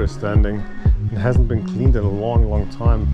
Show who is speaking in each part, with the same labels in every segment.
Speaker 1: water is standing. It hasn't been cleaned in a long time.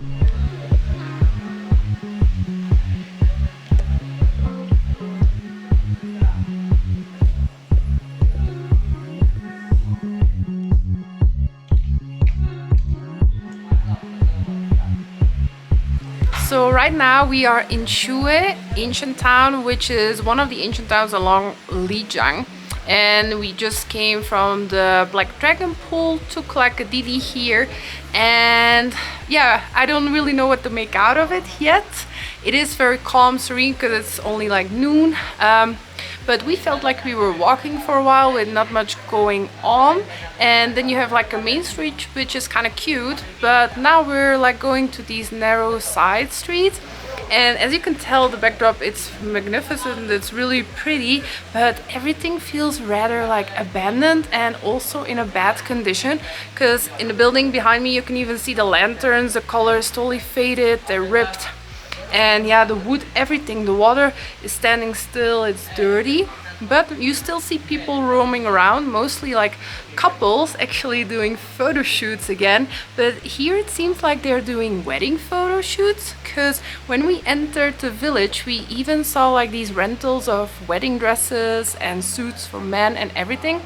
Speaker 2: So right now we are in Shuhe, ancient town, which is one of the ancient towns along Lijiang. And we just came from the Black Dragon pool, took like a Didi here. And yeah, I don't really know what to make out of it yet. It is very calm, serene, because it's only like noon. But we felt like we were walking for a while with not much going on. And then you have like a main street, which is kind of cute. But now we're like going to these narrow side streets. And as you can tell, the backdrop, it's magnificent, it's really pretty, but everything feels rather like abandoned and also in a bad condition, because in the building behind me you can even see the lanterns, the color is totally faded, they're ripped. And yeah, the wood, everything, the water is standing still, it's dirty, but you still see people roaming around, mostly like couples actually doing photo shoots again. But here it seems like they're doing wedding photo shoots, because when we entered the village we even saw like these rentals of wedding dresses and suits for men and everything.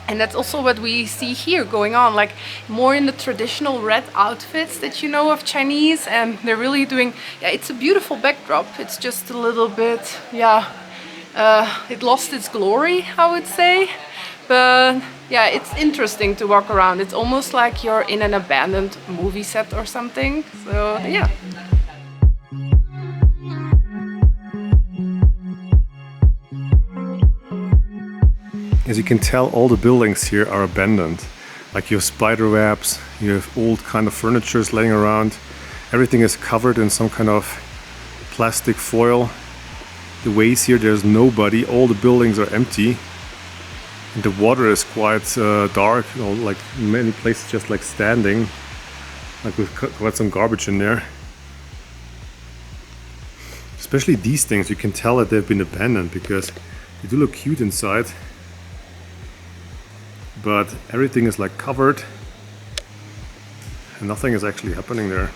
Speaker 2: And that's also what we see here going on, like more in the traditional red outfits that you know of Chinese, and they're really doing, yeah, it's a beautiful backdrop. It's just a little bit, yeah, it lost its glory, I would say. But yeah, it's interesting to walk around. It's almost like you're in an abandoned movie set or something. So yeah.
Speaker 1: As you can tell, all the buildings here are abandoned. Like you have spider webs, you have old kind of furnitures laying around. Everything is covered in some kind of plastic foil. The ways here, there's nobody, all the buildings are empty. And the water is quite dark, you know, like in many places just like standing. Like we've got some garbage in there. Especially these things, you can tell that they've been abandoned because they do look cute inside. But everything is like covered and nothing is actually happening there.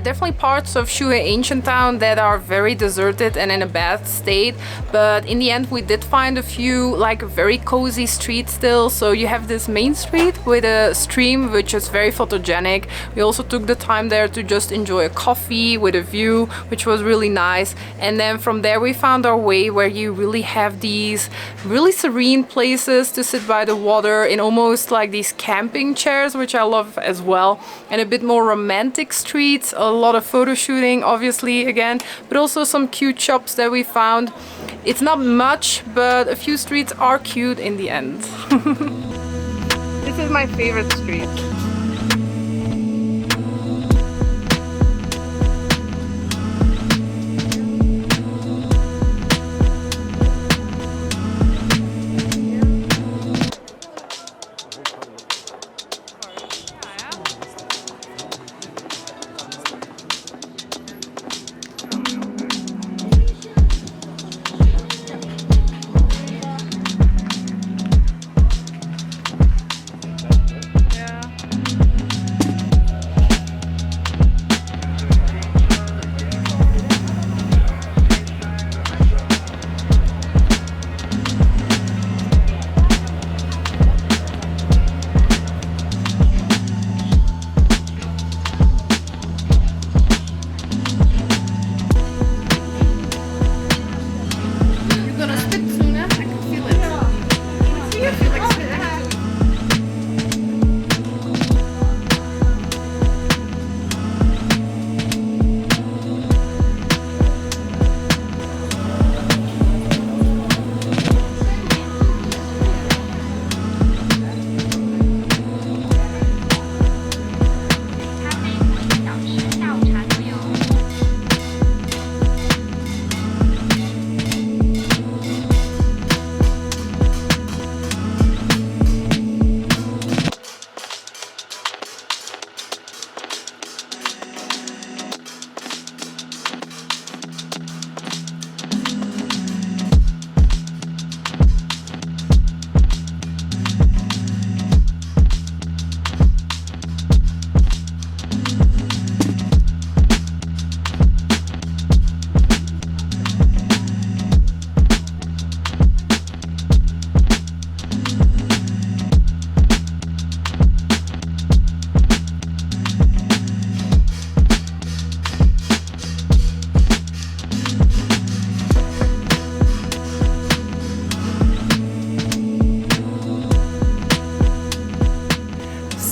Speaker 2: are definitely parts of Shuhe Ancient Town that are very deserted and in a bad state, but in the end we did find a few like very cozy streets still. So you have this main street with a stream which is very photogenic. We also took the time there to just enjoy a coffee with a view, which was really nice. And then from there we found our way where you really have these really serene places to sit by the water in almost like these camping chairs, which I love as well, and a bit more romantic streets, a lot of photo shooting obviously again, but also some cute shops that we found. It's not much, but a few streets are cute in the end. This is my favorite street.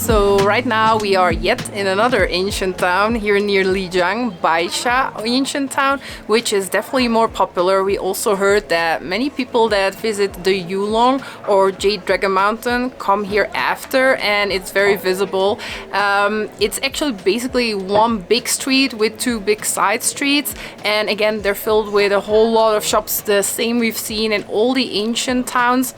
Speaker 2: So right now we are yet in another ancient town here near Lijiang, Baisha ancient town, which is definitely more popular. We also heard that many people that visit the Yulong or Jade Dragon Mountain come here after, and it's very visible. It's actually basically one big street with two big side streets, and again they're filled with a whole lot of shops, the same we've seen in all the ancient towns.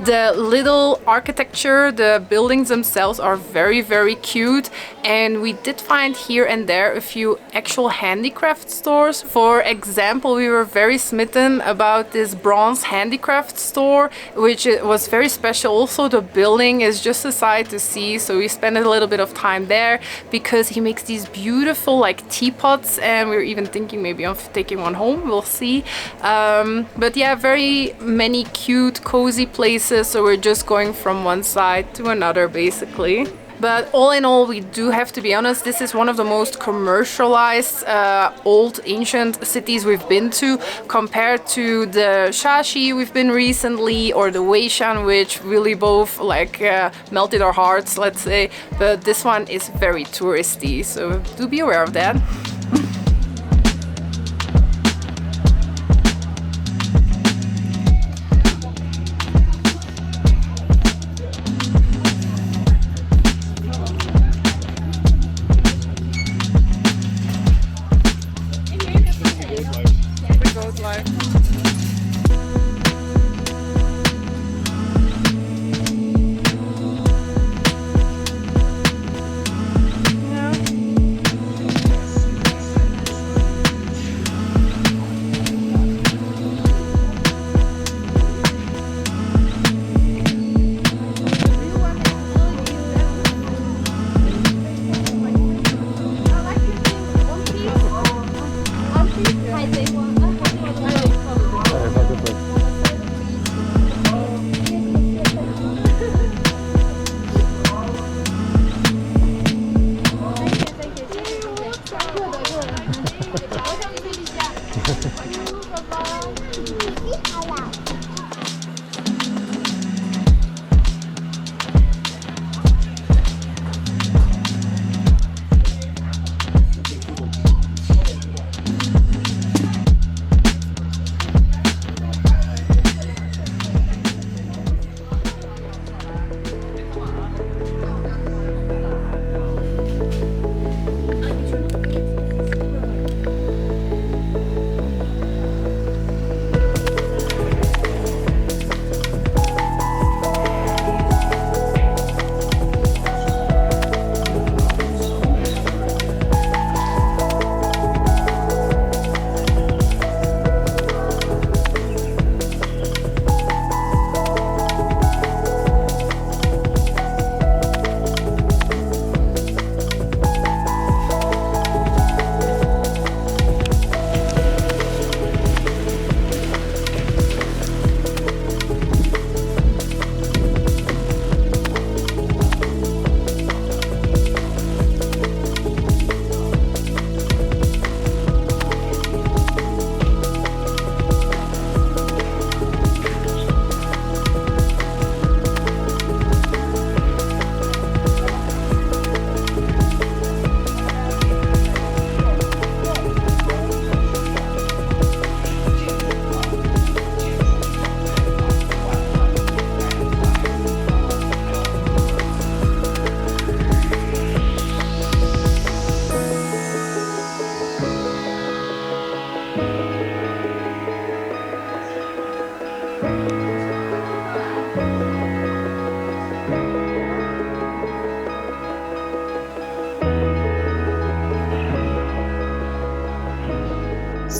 Speaker 2: The little architecture, the buildings themselves are very cute, and we did find here and there a few actual handicraft stores. For example, we were very smitten about this bronze handicraft store, which was very special. Also, the building is just a sight to see, so we spent a little bit of time there because he makes these beautiful like teapots, and we were even thinking maybe of taking one home. We'll see. But yeah, very many cute cozy places, so we're just going from one side to another basically. But all in all, we do have to be honest, this is one of the most commercialized old ancient cities we've been to, compared to the Shashi we've been recently, or the Weishan, which really both like melted our hearts, let's say. But this one is very touristy, so do be aware of that.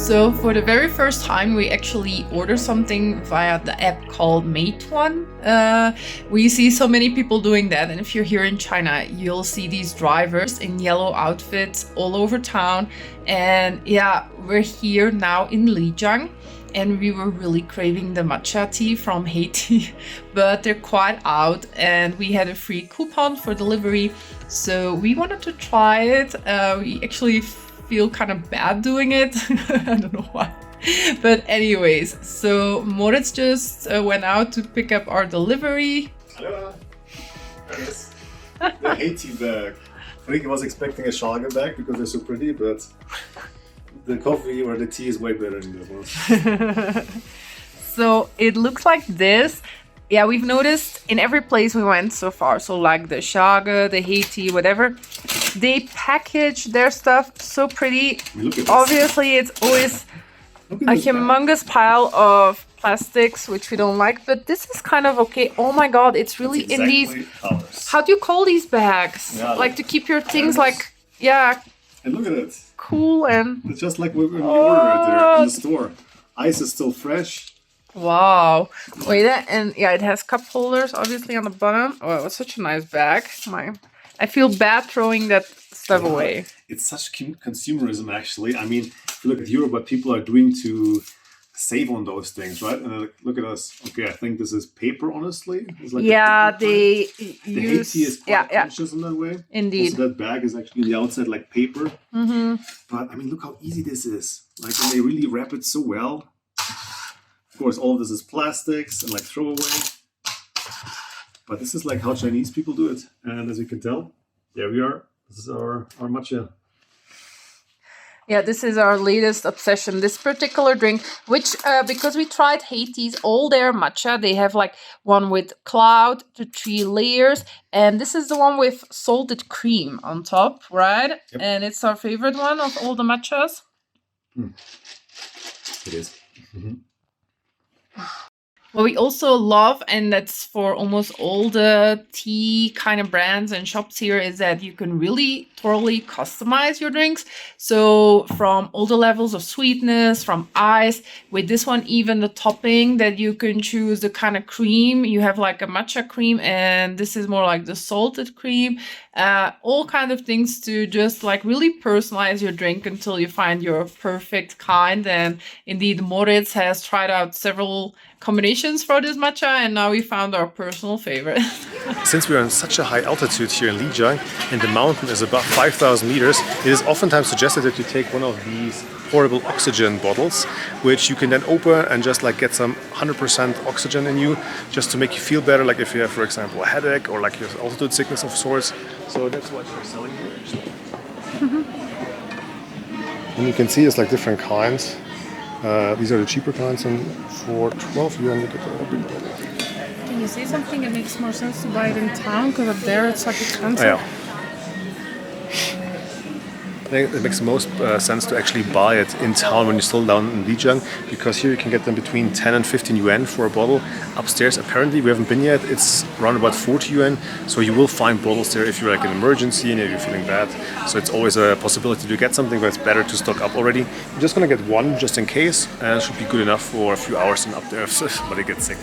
Speaker 2: So for the very first time, we actually ordered something via the app called Meituan. We see so many people doing that, and if you're here in China, you'll see these drivers in yellow outfits all over town. And yeah, we're here now in Lijiang, and we were really craving the matcha tea from Haiti, but they're quite out, and we had a free coupon for delivery, so we wanted to try it. We actually feel kind of bad doing it. I don't know why. But anyways, so Moritz just went out to pick up our delivery.
Speaker 1: Hello. Yes. The Haiti bag. I think I was expecting a Shuhe bag because they're so pretty, but the coffee or the tea is way better than that one.
Speaker 2: So it looks like this. Yeah, we've noticed in every place we went so far, so like the Shuhe, the Haiti, whatever, they package their stuff so pretty.
Speaker 1: I mean, look at this.
Speaker 2: Obviously, it's always a humongous pile of plastics, which we don't like, but this is kind of okay. Oh my god, it's really in these...
Speaker 1: Ours.
Speaker 2: How do you call these bags?
Speaker 1: Yeah,
Speaker 2: like to keep your things like, yeah,
Speaker 1: and look at it.
Speaker 2: cool and...
Speaker 1: It's just like when we ordered it there in the store. Ice is still fresh.
Speaker 2: Wow. Wait, and yeah, it has cup holders obviously on the bottom. Oh, it was such a nice bag. I feel bad throwing that stuff away.
Speaker 1: It's such consumerism, actually. I mean, if you look at Europe, what people are doing to save on those things, right? And look at us. Okay, I think this is paper, honestly. It's like
Speaker 2: they
Speaker 1: the
Speaker 2: use...
Speaker 1: Haiti is quite conscious in that way.
Speaker 2: Indeed.
Speaker 1: Also, that bag is actually on the outside like paper.
Speaker 2: Mm-hmm.
Speaker 1: But, I mean, look how easy this is. Like, and they really wrap it so well. Of course, all of this is plastics and like throwaway. But this is like how Chinese people do it. And as you can tell, there we are. This is our matcha.
Speaker 2: Yeah, this is our latest obsession. This particular drink, which because we tried Haiti's, all their matcha, they have like one with cloud, the 3 layers, and this is the one with salted cream on top, right?
Speaker 1: Yep.
Speaker 2: And it's our favorite one of all the matchas.
Speaker 1: It is. Mm-hmm.
Speaker 2: What we also love, and that's for almost all the tea kind of brands and shops here, is that you can really thoroughly customize your drinks. So from all the levels of sweetness, from ice, with this one, even the topping that you can choose the kind of cream. You have like a matcha cream, and this is more like the salted cream. All kind of things to just like really personalize your drink until you find your perfect kind. And indeed, Moritz has tried out several combinations for this matcha, and now we found our personal favorite.
Speaker 1: Since we are on such a high altitude here in Lijiang and the mountain is above 5,000 meters, it is oftentimes suggested that you take one of these portable oxygen bottles, which you can then open and just like get some 100% oxygen in you, just to make you feel better, like if you have, for example, a headache or like you have altitude sickness of sorts. So that's what we're selling here, actually. And you can see it's like different kinds. These are the cheaper kinds, and for 12 yuan you get a big bottle.
Speaker 3: Can you say something that makes more sense to buy it in town? Because up there it's like expensive.
Speaker 1: Oh, yeah. I think it makes the most sense to actually buy it in town when you're still down in Lijiang, because here you can get them between 10 and 15 yuan for a bottle. Upstairs, apparently, we haven't been yet, it's around about 40 yuan, so you will find bottles there if you're like in an emergency and if you're feeling bad. So it's always a possibility to get something, but it's better to stock up already. I'm just gonna get one just in case, and it should be good enough for a few hours and up there if somebody gets sick.